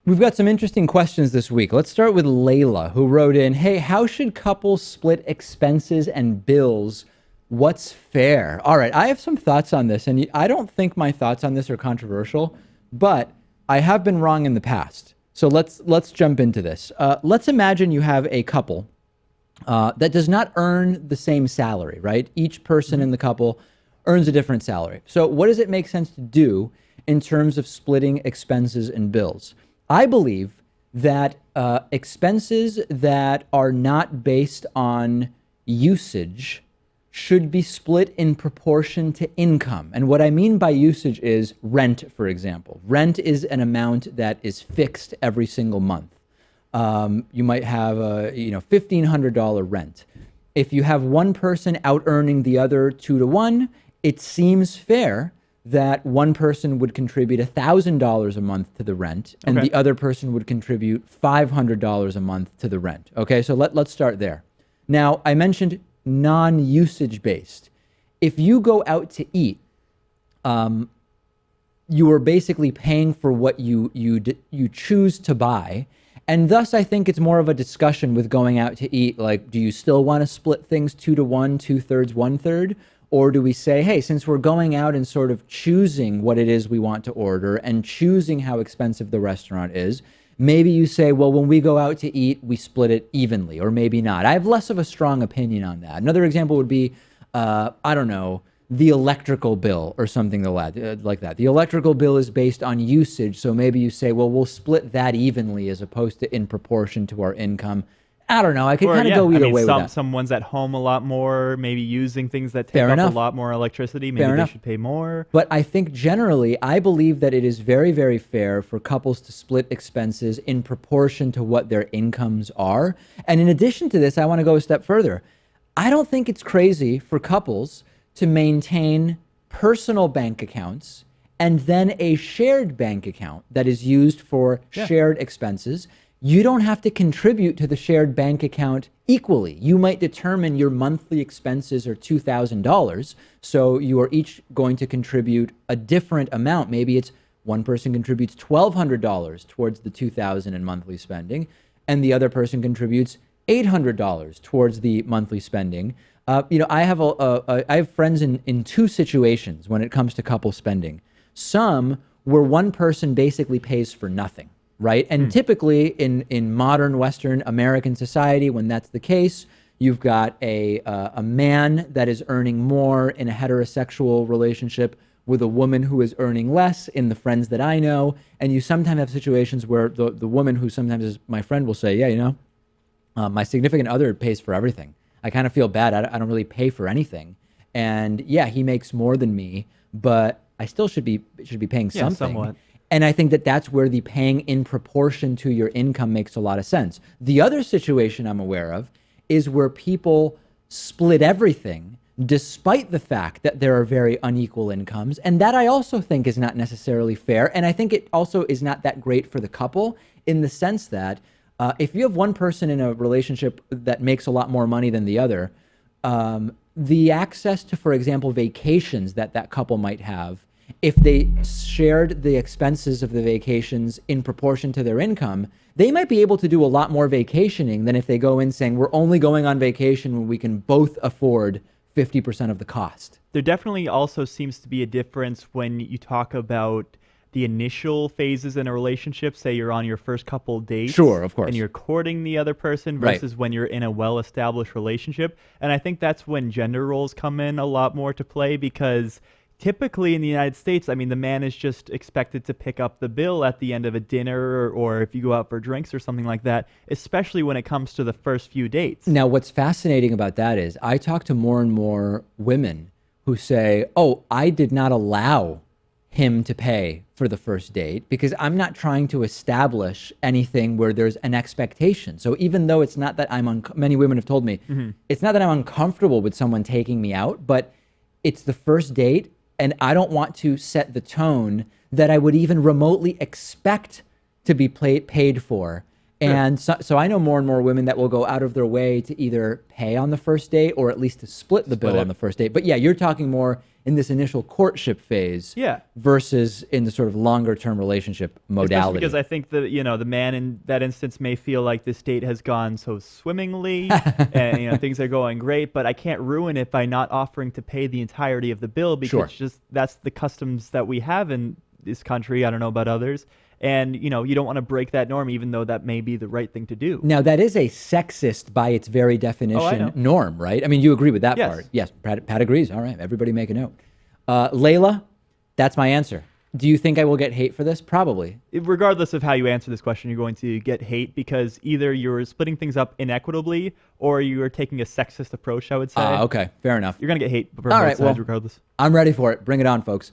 We've got some interesting questions this week. Let's start with Layla, who wrote in, hey, how should couples split expenses and bills? What's fair? All right, I have some thoughts on this, and I don't think my thoughts on this are controversial, but I have been wrong in the past. So let's jump into this. Let's imagine you have a couple that does not earn the same salary, right? Each person in the couple earns a different salary. So what does it make sense to do in terms of splitting expenses and bills? I believe that expenses that are not based on usage should be split in proportion to income. And what I mean by usage is rent, for example. Rent is an amount that is fixed every single month. You might have a $1,500 rent. If you have one person out earning the other 2 to 1, it seems fair that one person would contribute $1,000 a month to the rent, and the other person would contribute $500 a month to the rent. Okay, so let's start there. Now, I mentioned non-usage based. If you go out to eat, you are basically paying for what you choose to buy. And thus, I think it's more of a discussion with going out to eat. Like, do you still want to split things 2 to 1, 2/3, 1/3? Or do we say, hey, since we're going out and sort of choosing what it is we want to order and choosing how expensive the restaurant is, maybe you say, well, when we go out to eat, we split it evenly, or maybe not. I have less of a strong opinion on that. Another example would be, I don't know, the electrical bill or something like that. The electrical bill is based on usage, so maybe you say, well, we'll split that evenly as opposed to in proportion to our income. I don't know. I could kind of go either way with that. Someone's at home a lot more, maybe using things that take up a lot more electricity. Maybe they should pay more. But I think generally, I believe that it is very, very fair for couples to split expenses in proportion to what their incomes are. And in addition to this, I want to go a step further. I don't think it's crazy for couples to maintain personal bank accounts and then a shared bank account that is used for shared expenses. You don't have to contribute to the shared bank account equally. You might determine your monthly expenses are $2,000, so you are each going to contribute a different amount. Maybe it's one person contributes $1,200 towards the $2,000 in monthly spending, and the other person contributes $800 towards the monthly spending. I have friends in two situations when it comes to couple spending. Some where one person basically pays for nothing. Right. And typically in modern Western American society, when that's the case, you've got a man that is earning more in a heterosexual relationship with a woman who is earning less in the friends that I know. And you sometimes have situations where the woman who sometimes is my friend will say, yeah, my significant other pays for everything. I kind of feel bad. I don't really pay for anything. And yeah, he makes more than me, but I still should be paying something. Somewhat. And I think that that's where the paying in proportion to your income makes a lot of sense. The other situation I'm aware of is where people split everything despite the fact that there are very unequal incomes. And that I also think is not necessarily fair. And I think it also is not that great for the couple in the sense that if you have one person in a relationship that makes a lot more money than the other, the access to, for example, vacations that couple might have, if they shared the expenses of the vacations in proportion to their income, they might be able to do a lot more vacationing than if they go in saying, we're only going on vacation when we can both afford 50% of the cost. There definitely also seems to be a difference when you talk about the initial phases in a relationship. Say you're on your first couple dates. Sure, of course. And you're courting the other person versus when you're in a well-established relationship. And I think that's when gender roles come in a lot more to play, because typically in the United States, I mean, the man is just expected to pick up the bill at the end of a dinner or if you go out for drinks or something like that, especially when it comes to the first few dates. Now, what's fascinating about that is I talk to more and more women who say, oh, I did not allow him to pay for the first date because I'm not trying to establish anything where there's an expectation. So even though it's not that many women have told me, it's not that I'm uncomfortable with someone taking me out, but it's the first date. And I don't want to set the tone that I would even remotely expect to be paid for. And so I know more and more women that will go out of their way to either pay on the first date or at least to split the bill on the first date. But yeah, you're talking more in this initial courtship phase versus in the sort of longer term relationship modality. Especially because I think the man in that instance may feel like this date has gone so swimmingly and things are going great, but I can't ruin it by not offering to pay the entirety of the bill because just that's the customs that we have in this country. I don't know about others. And, you don't want to break that norm, even though that may be the right thing to do. Now, that is a sexist, by its very definition, norm, right? I mean, you agree with that part? Yes, Pat agrees. All right, everybody make a note. Layla, that's my answer. Do you think I will get hate for this? Probably. Regardless of how you answer this question, you're going to get hate because either you're splitting things up inequitably or you're taking a sexist approach, I would say. Okay, fair enough. You're going to get hate from both sides regardless. I'm ready for it. Bring it on, folks.